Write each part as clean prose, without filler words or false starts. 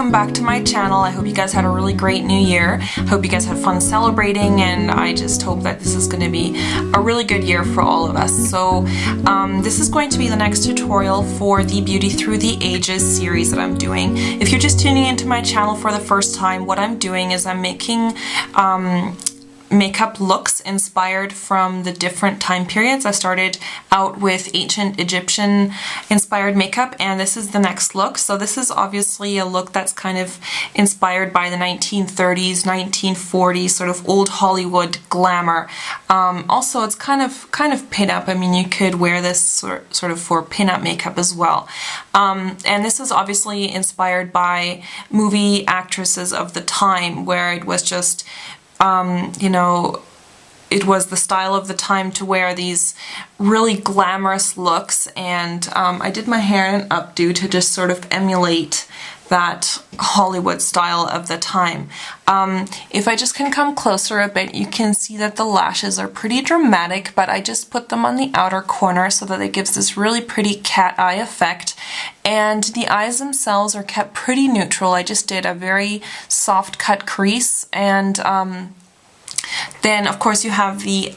welcome back to my channel. I hope you guys had a really great new year. I hope you guys had fun celebrating, and I just hope that this is going to be a really good year for all of us. So this is going to be the next tutorial for the Beauty Through the Ages series that I'm doing. If you're just tuning into my channel for the first time, what I'm doing is I'm making makeup looks inspired from the different time periods. I started out with ancient Egyptian inspired makeup, and this is the next look. So this is obviously a look that's kind of inspired by the 1930s, 1940s, sort of old Hollywood glamour. Also, it's kind of pinup. I mean, you could wear this sort of for pinup makeup as well. And this is obviously inspired by movie actresses of the time, where it was just you know, it was the style of the time to wear these really glamorous looks, and I did my hair in an updo to just sort of emulate that Hollywood style of the time. If I just can come closer a bit, you can see that the lashes are pretty dramatic, but I just put them on the outer corner so that it gives this really pretty cat eye effect. And the eyes themselves are kept pretty neutral. I just did a very soft cut crease, and then of course you have the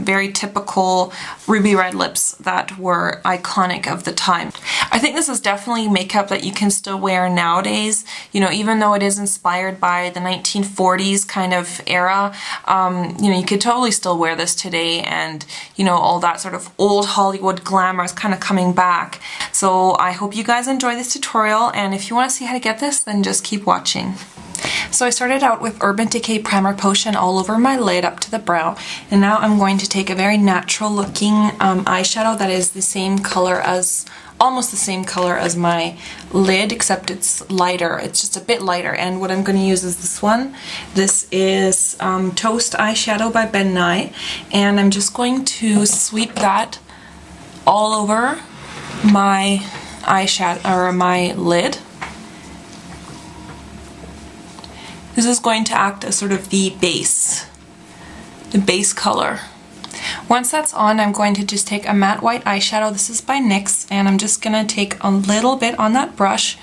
very typical ruby red lips that were iconic of the time. I think this is definitely makeup that you can still wear nowadays, you know, even though it is inspired by the 1940s kind of era. You know, you could totally still wear this today, and you know, all that sort of old Hollywood glamour is kind of coming back. So I hope you guys enjoy this tutorial, and if you want to see how to get this, then just keep watching. So I started out with Urban Decay Primer Potion all over my lid up to the brow, and now I'm going to take a very natural looking eyeshadow that is the same color as, almost the same color as my lid, except it's lighter. It's just a bit lighter, and what I'm going to use is this one. This is Toast Eyeshadow by Ben Nye, and I'm just going to sweep that all over my eyeshadow, or my lid. This is going to act as sort of the base color. Once that's on, I'm going to just take a matte white eyeshadow. This is by NYX, and I'm just going to take a little bit on that brush,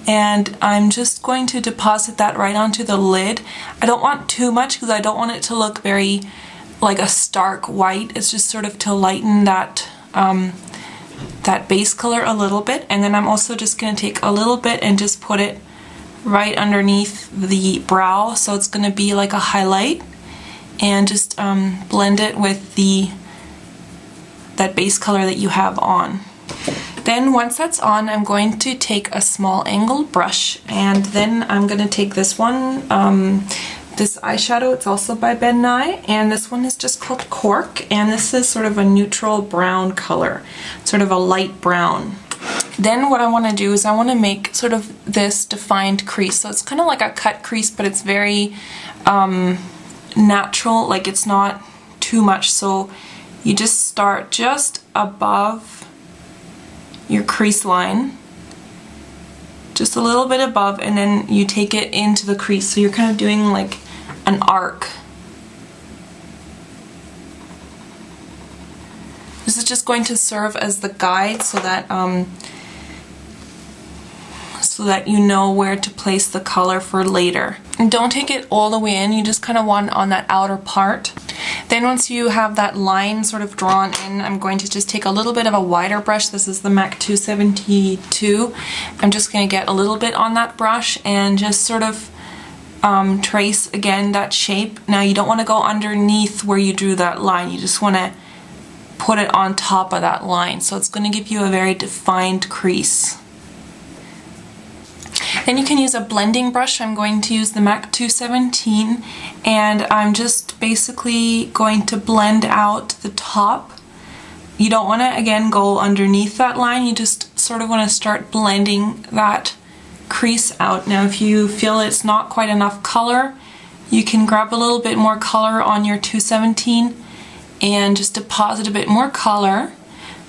and I'm just going to deposit that right onto the lid. I don't want too much because I don't want it to look very like a stark white. It's just sort of to lighten that that base color a little bit. And then I'm also just going to take a little bit and just put it right underneath the brow, so it's going to be like a highlight, and just blend it with that base color that you have on. Then once that's on, I'm going to take a small angled brush, and then I'm going to take this one, this eyeshadow. It's also by Ben Nye, and this one is just called Cork, and this is sort of a neutral brown color, sort of a light brown. Then what I want to do is I want to make sort of this defined crease. So it's kind of like a cut crease, but it's very natural, like it's not too much. So you just start just above your crease line, just a little bit above, and then you take it into the crease. So you're kind of doing like an arc. This is just going to serve as the guide so that you know where to place the color for later. And don't take it all the way in, you just kind of want it on that outer part. Then once you have that line sort of drawn in, I'm going to just take a little bit of a wider brush. This is the MAC 272. I'm just going to get a little bit on that brush and just sort of trace again that shape. Now you don't want to go underneath where you drew that line, you just want to put it on top of that line, so it's going to give you a very defined crease. Then you can use a blending brush. I'm going to use the MAC 217, and I'm just basically going to blend out the top. You don't want to, again, go underneath that line, you just sort of want to start blending that crease out. Now if you feel it's not quite enough color, you can grab a little bit more color on your 217 and just deposit a bit more color,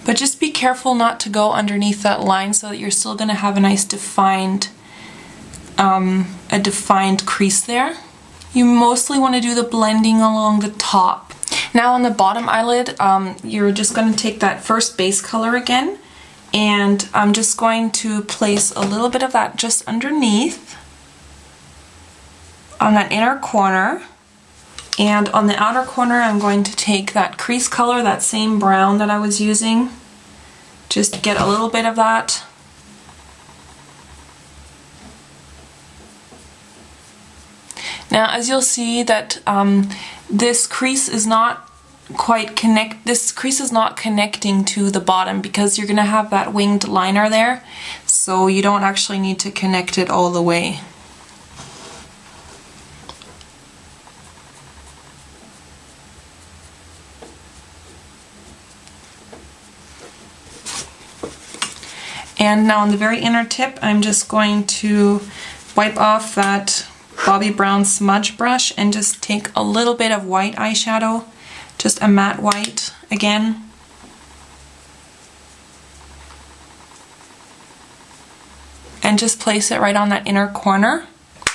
but just be careful not to go underneath that line so that you're still going to have a nice defined crease there. You mostly want to do the blending along the top. Now on the bottom eyelid, you're just going to take that first base color again, and I'm just going to place a little bit of that just underneath, on that inner corner. And on the outer corner, I'm going to take that crease color, that same brown that I was using. Just get a little bit of that. Now, as you'll see that this crease is not connecting to the bottom because you're going to have that winged liner there, so you don't actually need to connect it all the way. And now on the very inner tip, I'm just going to wipe off that Bobbi Brown smudge brush and just take a little bit of white eyeshadow, just a matte white again. And just place it right on that inner corner.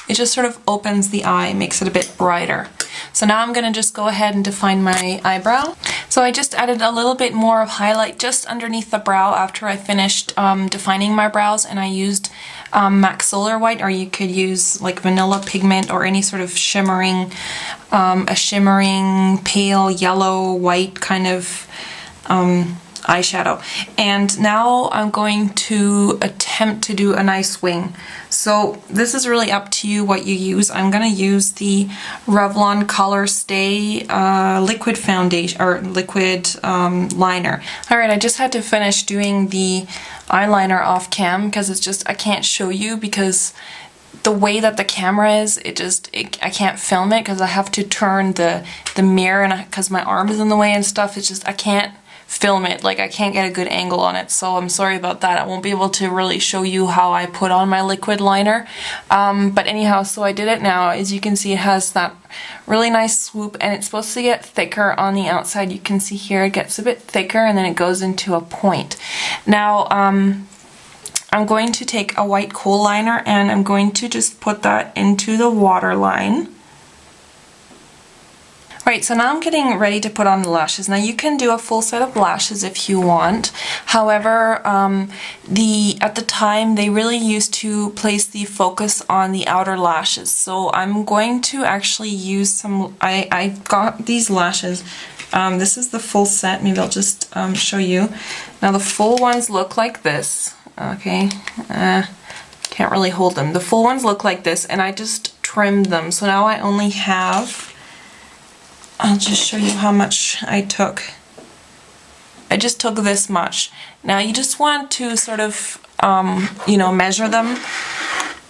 It just sort of opens the eye, makes it a bit brighter. So now I'm going to just go ahead and define my eyebrow. So I just added a little bit more of highlight just underneath the brow after I finished defining my brows, and I used MAC Solar White, or you could use like vanilla pigment or any sort of shimmering, a shimmering pale yellow white kind of eyeshadow. And now I'm going to attempt to do a nice wing. So this is really up to you what you use. I'm going to use the Revlon Color Stay liquid foundation, or liquid liner. Alright, I just had to finish doing the eyeliner off cam because it's just, I can't show you because the way that the camera is, I can't film it because I have to turn the mirror, and because my arm is in the way and stuff, it's just, I can't film it, like I can't get a good angle on it, so I'm sorry about that. I won't be able to really show you how I put on my liquid liner, but anyhow, so I did it now. As you can see, it has that really nice swoop, and it's supposed to get thicker on the outside. You can see here it gets a bit thicker and then it goes into a point. Now I'm going to take a white kohl liner and I'm going to just put that into the waterline. Right, so now I'm getting ready to put on the lashes. Now you can do a full set of lashes if you want. However, at the time they really used to place the focus on the outer lashes. So I'm going to actually use some, I got these lashes. This is the full set. Maybe I'll just show you. Now the full ones look like this. Okay, can't really hold them. The full ones look like this, and I just trimmed them. So now I only have, I'll just show you how much I took. I just took this much. Now you just want to sort of, you know, measure them.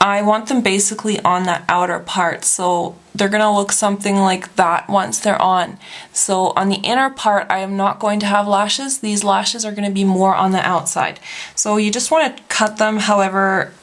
I want them basically on that outer part, so they're gonna look something like that once they're on. So on the inner part, I am not going to have lashes. These lashes are gonna be more on the outside. So you just want to cut them however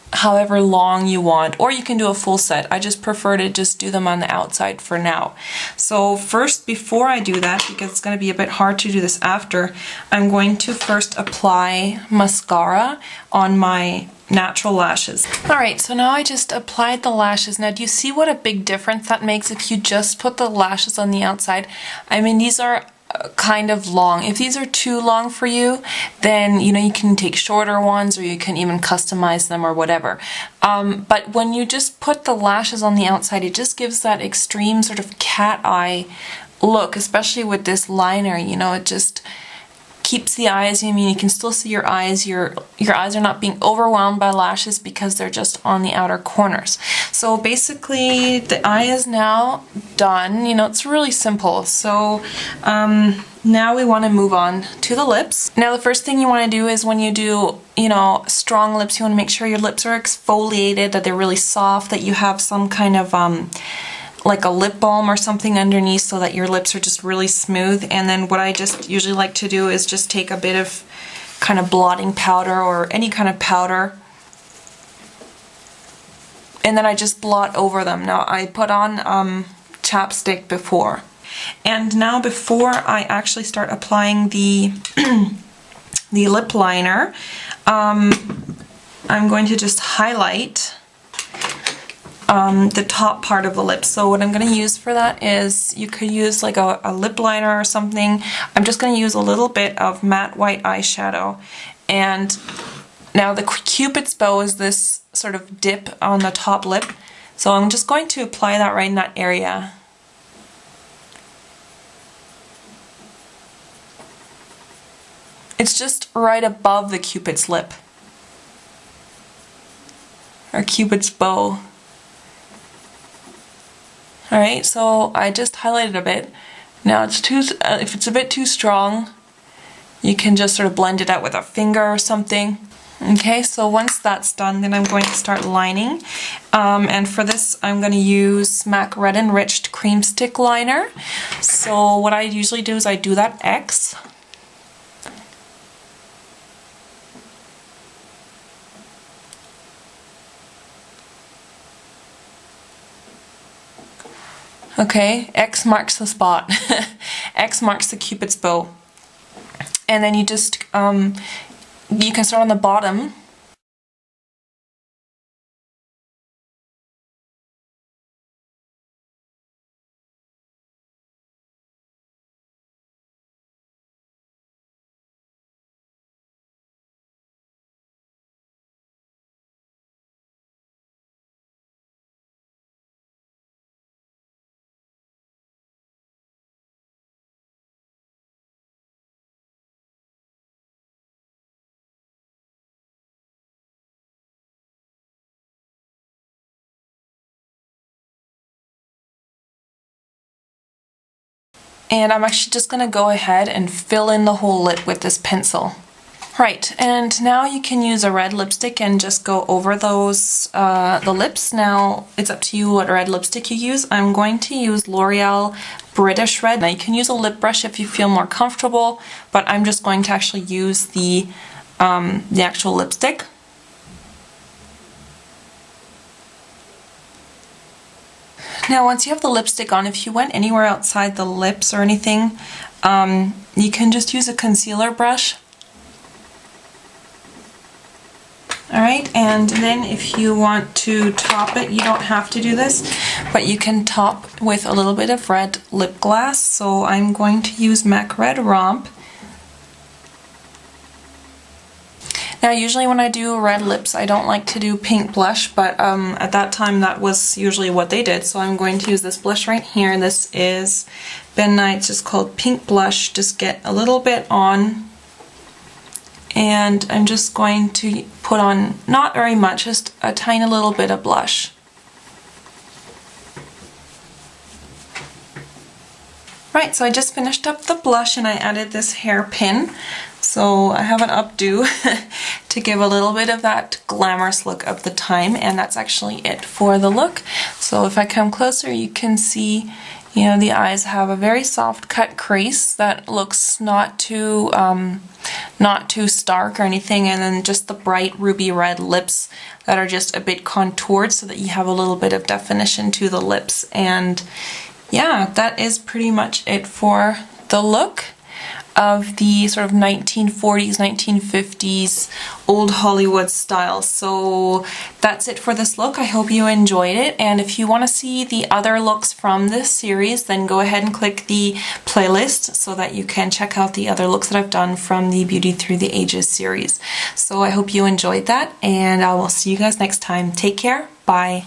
long you want, or you can do a full set. I just prefer to just do them on the outside for now. So first, before I do that, because it's going to be a bit hard to do this after, I'm going to first apply mascara on my natural lashes. Alright, so now I just applied the lashes. Now do you see what a big difference that makes if you just put the lashes on the outside? I mean, these are kind of long. If these are too long for you, then you know you can take shorter ones, or you can even customize them or whatever. But when you just put the lashes on the outside, it just gives that extreme sort of cat eye look, especially with this liner. You know, it just keeps the eyes, I mean, you can still see your eyes. Your eyes are not being overwhelmed by lashes because they're just on the outer corners. So basically the eye is now done. You know, it's really simple. So now we want to move on to the lips. Now the first thing you want to do is, when you do, you know, strong lips, you want to make sure your lips are exfoliated, that they're really soft, that you have some kind of like a lip balm or something underneath, so that your lips are just really smooth. And then what I just usually like to do is just take a bit of kind of blotting powder or any kind of powder, and then I just blot over them. Now I put on chapstick before. And now before I actually start applying the the lip liner, I'm going to just highlight the top part of the lips. So what I'm going to use for that is, you could use like a lip liner or something. I'm just going to use a little bit of matte white eyeshadow. And now the Cupid's bow is this sort of dip on the top lip. So I'm just going to apply that right in that area. It's just right above the Cupid's lip, or Cupid's bow. Alright, so I just highlighted a bit. Now if it's a bit too strong, you can just sort of blend it out with a finger or something. Okay, so once that's done, then I'm going to start lining. And for this, I'm going to use MAC Red Enriched Cream Stick Liner. So what I usually do is I do that X. Okay, X marks the spot. X marks the Cupid's bow. And then you just, you can start on the bottom. And I'm actually just going to go ahead and fill in the whole lip with this pencil. Right, and now you can use a red lipstick and just go over those, the lips. Now, it's up to you what red lipstick you use. I'm going to use L'Oreal British Red. Now, you can use a lip brush if you feel more comfortable, but I'm just going to actually use the actual lipstick. Now once you have the lipstick on, if you went anywhere outside the lips or anything, you can just use a concealer brush. Alright, and then if you want to top it, you don't have to do this, but you can top with a little bit of red lip gloss. So I'm going to use MAC Red Romp. Now usually when I do red lips, I don't like to do pink blush, but at that time that was usually what they did. So I'm going to use this blush right here. This is Ben Nye, it's just called Pink Blush. Just get a little bit on, and I'm just going to put on, not very much, just a tiny little bit of blush. Right, so I just finished up the blush and I added this hairpin. So I have an updo to give a little bit of that glamorous look of the time, and that's actually it for the look. So if I come closer, you can see, you know, the eyes have a very soft cut crease that looks not too stark or anything, and then just the bright ruby red lips that are just a bit contoured so that you have a little bit of definition to the lips. And yeah, that is pretty much it for the look of the sort of 1940s, 1950s old Hollywood style. So that's it for this look. I hope you enjoyed it, and if you want to see the other looks from this series, then go ahead and click the playlist so that you can check out the other looks that I've done from the Beauty Through the Ages series. So I hope you enjoyed that, and I will see you guys next time. Take care. Bye.